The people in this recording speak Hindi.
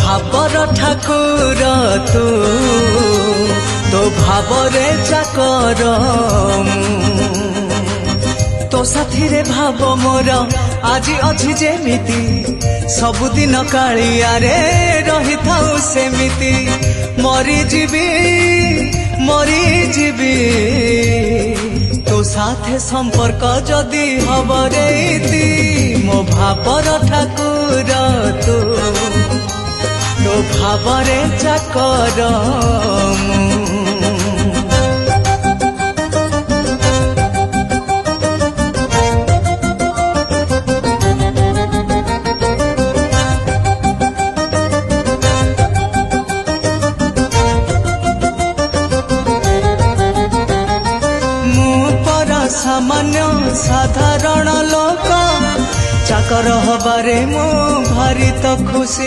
भावर ठाकुर तू तो भावरे चाकर तो साथी रे भाव मोर आज अच्छी जेमिति सबुदिन कालिया रे रही थाऊ सेमिति मरी जीवी तो साथे संपर्क जदि हब रे मो भावर ठाकुर तू तो भावरे चाकर सामान्य साधारण लोक चाकर हबारे मो भारी तो खुशी।